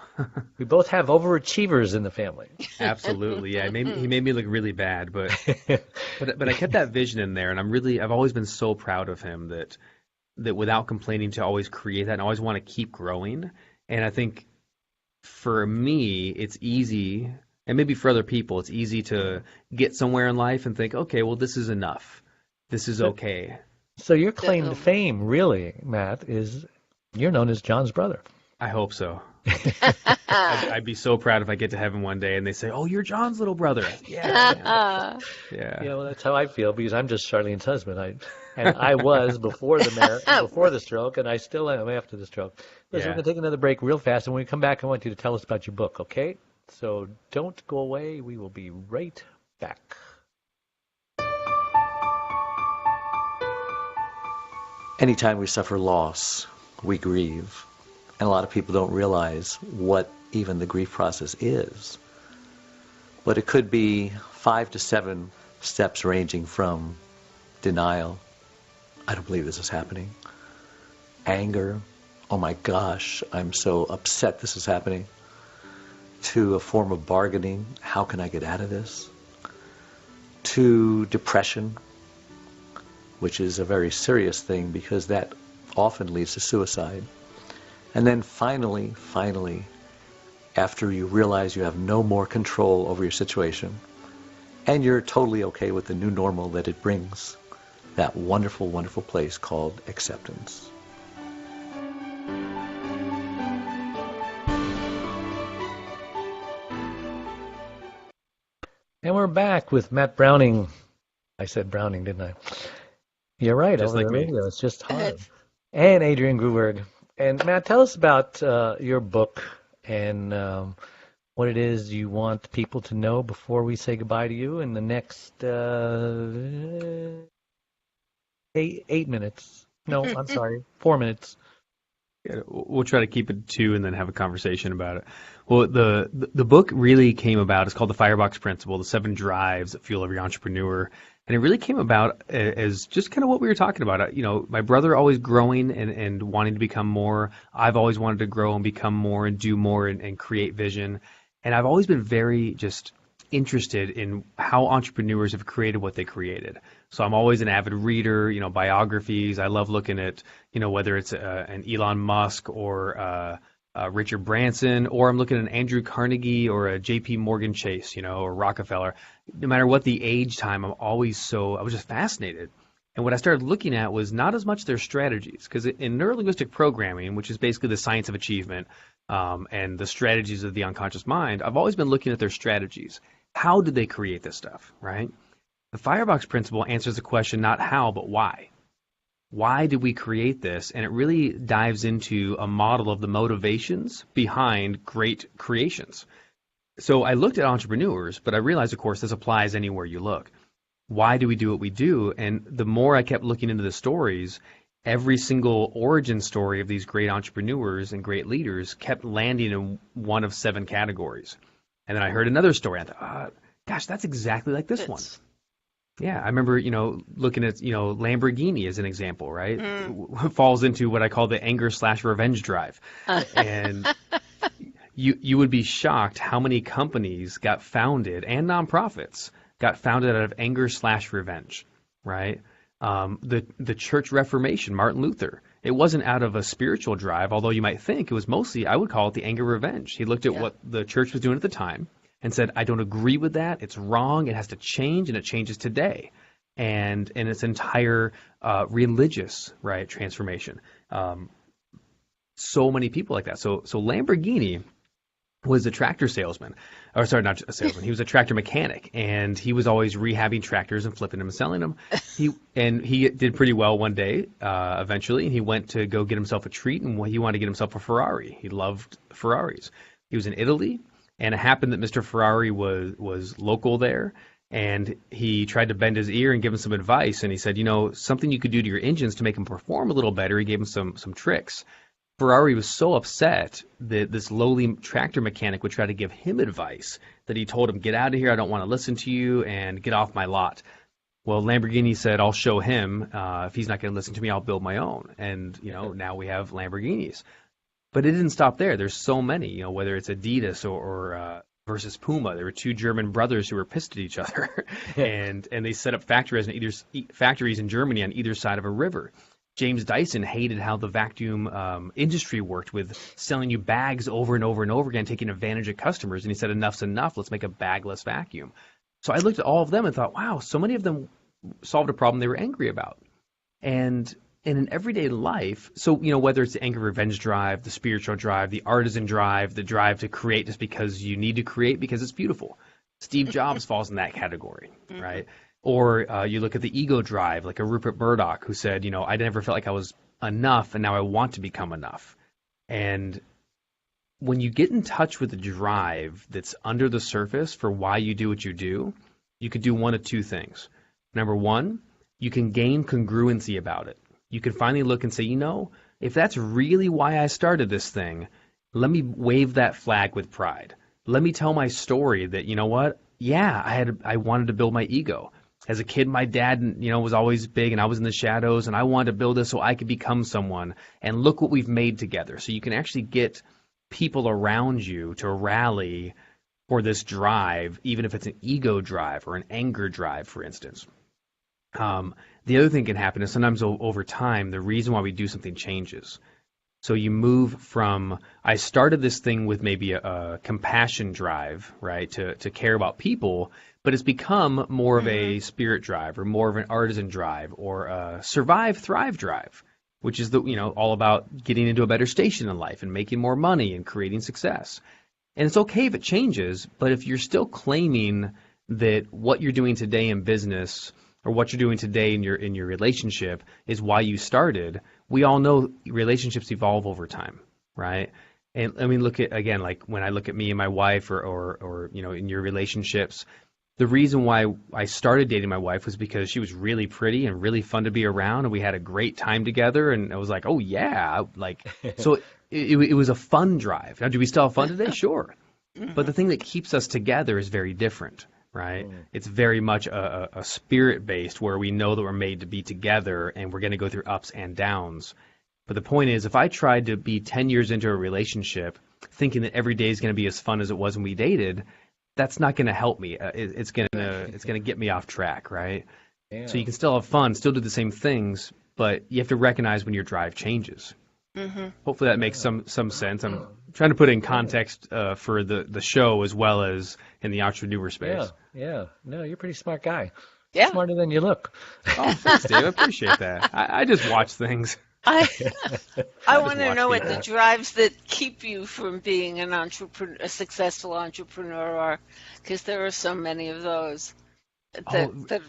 We both have overachievers in the family. Absolutely. Yeah. He made me look really bad, but I kept that vision in there, and I've always been so proud of him that without complaining, to always create that and always want to keep growing. And I think for me, it's easy, and maybe for other people, it's easy to get somewhere in life and think, okay, well, this is enough. This is okay. So your claim to fame, really, Matt, is you're known as John's brother. I hope so. I'd be so proud if I get to heaven one day and they say, "Oh, you're John's little brother." Yeah. Yeah. Well, that's how I feel, because I'm just Charlene's husband. I was before the stroke, and I still am after the stroke. Listen, we're going to take another break real fast, and when we come back, I want you to tell us about your book, okay? So don't go away. We will be right back. Anytime we suffer loss, we grieve. And a lot of people don't realize what even the grief process is. But it could be 5 to 7 steps ranging from denial, I don't believe this is happening, anger, oh my gosh, I'm so upset this is happening, to a form of bargaining, how can I get out of this, to depression, which is a very serious thing because that often leads to suicide. And then finally, after you realize you have no more control over your situation and you're totally okay with the new normal that it brings, that wonderful, wonderful place called acceptance. And we're back with Matt Brauning. I said Browning, didn't I? You're right. Just over like the me. radio. It's just hard. And Adrienne Gruberg. And Matt, tell us about your book and what it is you want people to know before we say goodbye to you in the next 8 minutes. No, I'm sorry, 4 minutes. Yeah, we'll try to keep it 2 and then have a conversation about it. Well, the book really came about. It's called the Firebox Principle, the 7 drives that fuel every entrepreneur. And it really came about as just kind of what we were talking about. My brother always growing and wanting to become more. I've always wanted to grow and become more and do more and create vision. And I've always been very just interested in how entrepreneurs have created what they created. So I'm always an avid reader, biographies. I love looking at, whether it's an Elon Musk or Richard Branson, or I'm looking at an Andrew Carnegie or a J.P. Morgan Chase, or Rockefeller. No matter what the age time, I was just fascinated. And what I started looking at was not as much their strategies, because in neurolinguistic programming, which is basically the science of achievement and the strategies of the unconscious mind, I've always been looking at their strategies. How did they create this stuff, right? The Firebox Principle answers the question not how, but why. Why did we create this? And it really dives into a model of the motivations behind great creations. So I looked at entrepreneurs, but I realized, of course, this applies anywhere you look. Why do we do what we do? And the more I kept looking into the stories, every single origin story of these great entrepreneurs and great leaders kept landing in one of 7 categories. And then I heard another story. I thought, gosh, that's exactly like this one. Yeah, I remember, looking at, Lamborghini as an example, right? Falls into what I call the anger/revenge drive. And you would be shocked how many companies got founded, and nonprofits got founded out of anger/revenge, right? The Church Reformation, Martin Luther, it wasn't out of a spiritual drive, although you might think it was mostly, I would call it the anger/revenge. He looked at what the church was doing at the time and said, I don't agree with that. It's wrong. It has to change, and it changes today. And its entire religious, right, transformation. So many people like that. So Lamborghini was a tractor salesman. Or sorry, not a salesman. He was a tractor mechanic, and he was always rehabbing tractors and flipping them and selling them. He did pretty well one day, eventually, and he went to go get himself a treat, and he wanted to get himself a Ferrari. He loved Ferraris. He was in Italy, and it happened that Mr. Ferrari was local there, and he tried to bend his ear and give him some advice, and he said, something you could do to your engines to make them perform a little better. He gave him some tricks. Ferrari was so upset that this lowly tractor mechanic would try to give him advice that he told him, get out of here, I don't want to listen to you, and get off my lot. Well, Lamborghini said, I'll show him. If he's not going to listen to me, I'll build my own. And, now we have Lamborghinis. But it didn't stop there. There's so many, whether it's Adidas or versus Puma. There were 2 German brothers who were pissed at each other, and they set up factories in Germany on either side of a river. James Dyson hated how the vacuum industry worked with selling you bags over and over and over again, taking advantage of customers. And he said, enough's enough. Let's make a bagless vacuum. So I looked at all of them and thought, wow, so many of them solved a problem they were angry about. And in everyday life, so, whether it's the anger revenge drive, the spiritual drive, the artisan drive, the drive to create just because you need to create because it's beautiful. Steve Jobs falls in that category, right? Or you look at the ego drive, like a Rupert Murdoch, who said, I never felt like I was enough, and now I want to become enough. And when you get in touch with the drive that's under the surface for why you do what you do, you could do one of 2 things. Number 1, you can gain congruency about it. You can finally look and say, if that's really why I started this thing, let me wave that flag with pride. Let me tell my story that, I wanted to build my ego. As a kid, my dad, was always big, and I was in the shadows, and I wanted to build this so I could become someone. And look what we've made together. So you can actually get people around you to rally for this drive, even if it's an ego drive or an anger drive, for instance. The other thing can happen is sometimes over time, the reason why we do something changes. So you move from, I started this thing with maybe a compassion drive, right, to care about people, but it's become more of a spirit drive or more of an artisan drive or a survive, thrive drive, which is all about getting into a better station in life and making more money and creating success. And it's okay if it changes, but if you're still claiming that what you're doing today in business or what you're doing today in your relationship is why you started, we all know relationships evolve over time, right? And I mean, look at, again, like when I look at me and my wife or in your relationships, the reason why I started dating my wife was because she was really pretty and really fun to be around, and we had a great time together, and I was like, oh yeah, so it was a fun drive. Now, do we still have fun today? Sure. But the thing that keeps us together is very different, right? It's very much a spirit-based where we know that we're made to be together and we're going to go through ups and downs. But the point is, if I tried to be 10 years into a relationship thinking that every day is going to be as fun as it was when we dated, that's not going to help me. It's going to get me off track, right? Yeah. So you can still have fun, still do the same things, but you have to recognize when your drive changes. Mm-hmm. Hopefully that makes some sense. I'm trying to put it in context for the show as well as in the entrepreneur space. Yeah. No, you're a pretty smart guy. Yeah. Smarter than you look. Oh, thanks, Dave. I appreciate that. I just watch things. I want to watch know what people. the drives that keep you from being an entrepreneur, a successful entrepreneur, are, because there are so many of those that are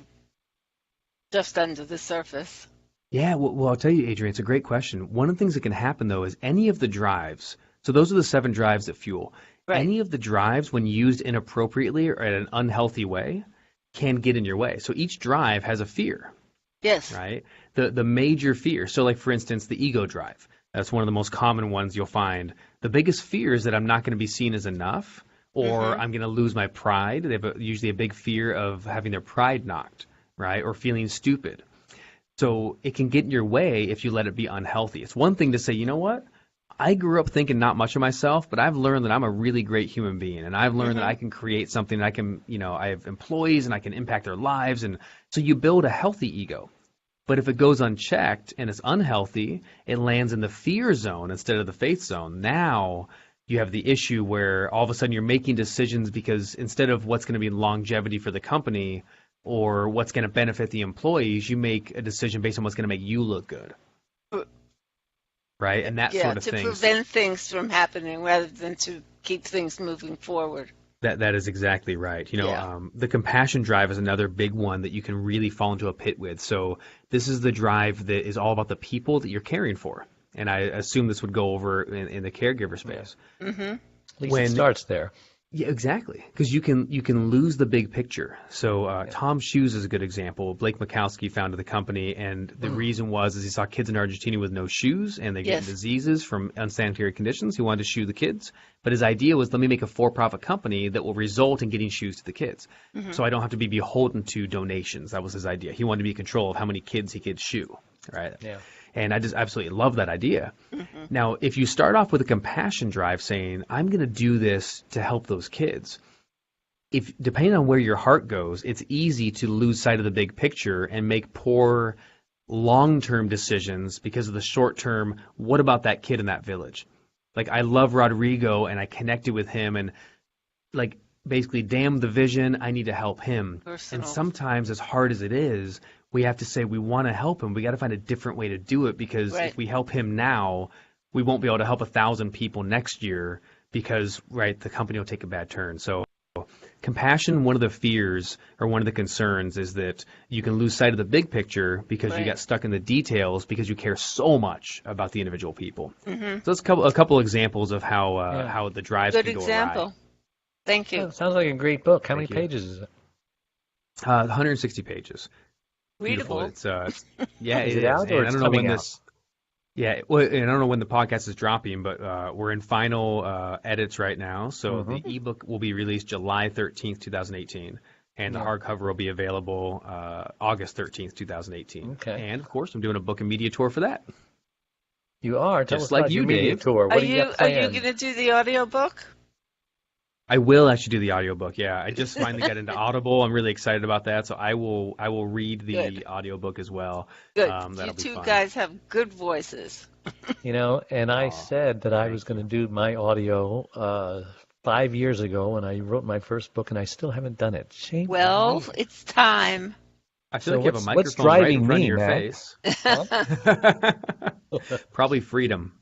just under the surface. Yeah, well, I'll tell you, Adrienne, it's a great question. One of the things that can happen, though, is any of the drives, so those are the 7 drives that fuel. Right. Any of the drives, when used inappropriately or in an unhealthy way, can get in your way. So each drive has a fear. Yes. Right? The major fear. So like, for instance, the ego drive. That's one of the most common ones you'll find. The biggest fear is that I'm not going to be seen as enough, or I'm going to lose my pride. They have usually a big fear of having their pride knocked, right? Or feeling stupid. So it can get in your way if you let it be unhealthy. It's one thing to say, you know what? I grew up thinking not much of myself, but I've learned that I'm a really great human being, and I've learned that I can create something, and I can, I have employees, and I can impact their lives, and so you build a healthy ego. But if it goes unchecked and it's unhealthy, it lands in the fear zone instead of the faith zone. Now you have the issue where all of a sudden you're making decisions because instead of what's going to be longevity for the company or what's going to benefit the employees, you make a decision based on what's going to make you look good. Right? And that sort of thing. To prevent things from happening rather than to keep things moving forward. That is exactly right. The compassion drive is another big one that you can really fall into a pit with. So this is the drive that is all about the people that you're caring for. And I assume this would go over in the caregiver space. Mm-hmm. At least it starts there. Yeah, exactly. Because you can lose the big picture. So Tom Shoes is a good example. Blake Mikowski founded the company, and the reason was he saw kids in Argentina with no shoes, and they get diseases from unsanitary conditions. He wanted to shoe the kids. But his idea was, let me make a for-profit company that will result in getting shoes to the kids. So I don't have to be beholden to donations. That was his idea. He wanted to be in control of how many kids he could shoe. Right? Yeah. And I just absolutely love that idea. Now, if you start off with a compassion drive saying, I'm going to do this to help those kids, depending on where your heart goes, it's easy to lose sight of the big picture and make poor long-term decisions because of the short-term, what about that kid in that village? Like, I love Rodrigo, and I connected with him, and like, basically, damn the vision, I need to help him. Personal. And sometimes, as hard as it is, we have to say we want to help him. We got to find a different way to do it because if we help him now, we won't be able to help 1,000 people next year because, the company will take a bad turn. So compassion, one of the fears or one of the concerns is that you can lose sight of the big picture because you got stuck in the details because you care so much about the individual people. So that's a couple examples of how the drives can go awry. Good example. Thank you. Oh, sounds like a great book. How many pages is it? 160 pages. Readable. It's it is. Out, or I don't know when this. Yeah, well, and I don't know when the podcast is dropping, but we're in final edits right now. So the ebook will be released July 13th, 2018, and the hardcover will be available August 13th, 2018. Okay. And of course, I'm doing a book and media tour for that. You are. Tell Just us like about you, your media Dave. tour. What are you going to do the audiobook? I will actually do the audiobook. Yeah, I just finally got into Audible. I'm really excited about that. So I will read the audiobook as well. Good. You two guys have good voices. And I said that I was going to do my audio 5 years ago when I wrote my first book, and I still haven't done it. Shame. Well, it's time. I feel like you have a microphone right in front of your face. Probably freedom.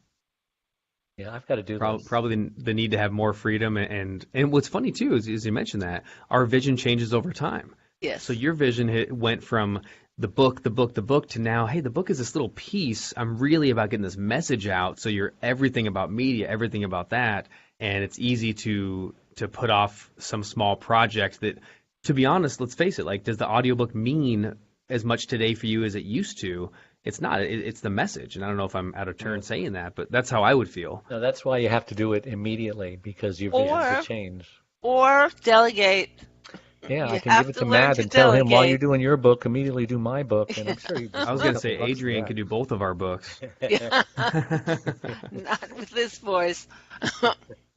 Yeah, I've got to do this. Probably the need to have more freedom. And what's funny, too, is you mentioned that, our vision changes over time. Yes. So your vision went from the book to now, hey, the book is this little piece. I'm really about getting this message out. So you're everything about media, everything about that. And it's easy to put off some small projects that, to be honest, let's face it, like, does the audiobook mean as much today for you as it used to? It's not. It's the message. And I don't know if I'm out of turn saying that, but that's how I would feel. No, that's why you have to do it immediately, because your vision will change. Or delegate. Yeah, You I can have give it to to learn Matt to and tell him while delegate. you're doing your book, immediately do my book, and I'm sure you. I was going to say Adrienne could do both of our books. Yeah. Not with this voice.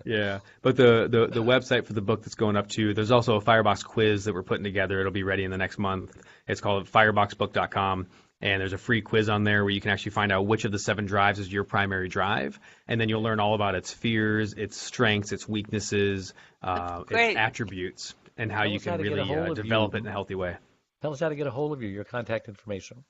Yeah, but the website for the book that's going up too, there's also a Firebox quiz that we're putting together. It'll be ready in the next month. It's called fireboxbook.com, and there's a free quiz on there where you can actually find out which of the 7 drives is your primary drive, and then you'll learn all about its fears, its strengths, its weaknesses, its attributes, and how you can really develop it in a healthy way. Tell us how to get a hold of you, your contact information.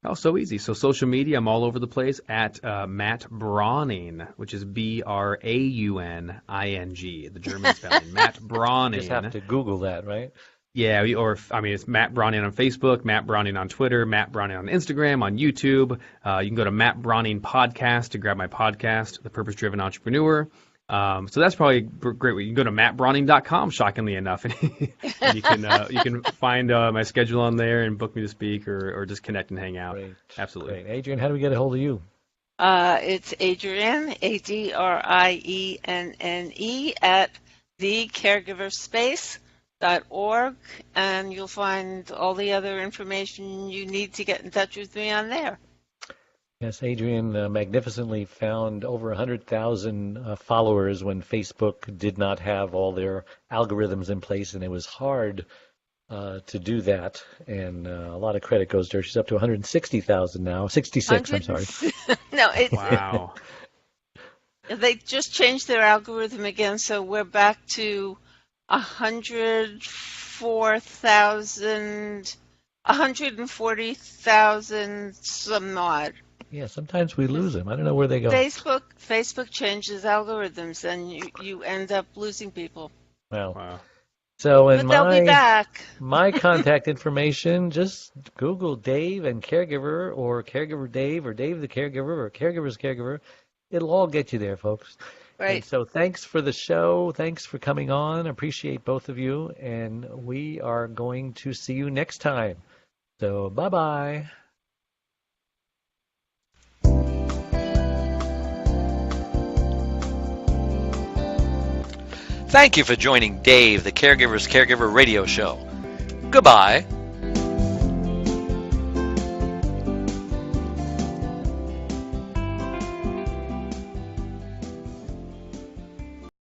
Oh, so easy. So social media, I'm all over the place at Matt Brauning, which is Brauning, the German spelling. Matt Brauning. You just have to Google that, right? Yeah, it's Matt Brauning on Facebook, Matt Brauning on Twitter, Matt Brauning on Instagram, on YouTube. You can go to Matt Brauning Podcast to grab my podcast, The Purpose Driven Entrepreneur. So that's probably a great way. You can go to mattbrauning.com, shockingly enough, and you can find my schedule on there and book me to speak or just connect and hang out. Great. Absolutely. Great. Adrienne, how do we get a hold of you? It's Adrienne, Adrienne, at thecaregiverspace.org, and you'll find all the other information you need to get in touch with me on there. Yes, Adrienne magnificently found over 100,000 followers when Facebook did not have all their algorithms in place, and it was hard to do that. And a lot of credit goes to her. She's up to 160,000 now. 66, I'm sorry. No, Wow. They just changed their algorithm again, so we're back to 140,000 some odd. Yeah, sometimes we lose them. I don't know where they go. Facebook changes algorithms, and you end up losing people. Wow. So in they'll be back. my contact information, just Google Dave and Caregiver, or Caregiver Dave, or Dave the Caregiver, or Caregiver's Caregiver. It'll all get you there, folks. Right. And so thanks for the show. Thanks for coming on. Appreciate both of you. And we are going to see you next time. So bye-bye. Thank you for joining Dave, the Caregiver's Caregiver radio show. Goodbye.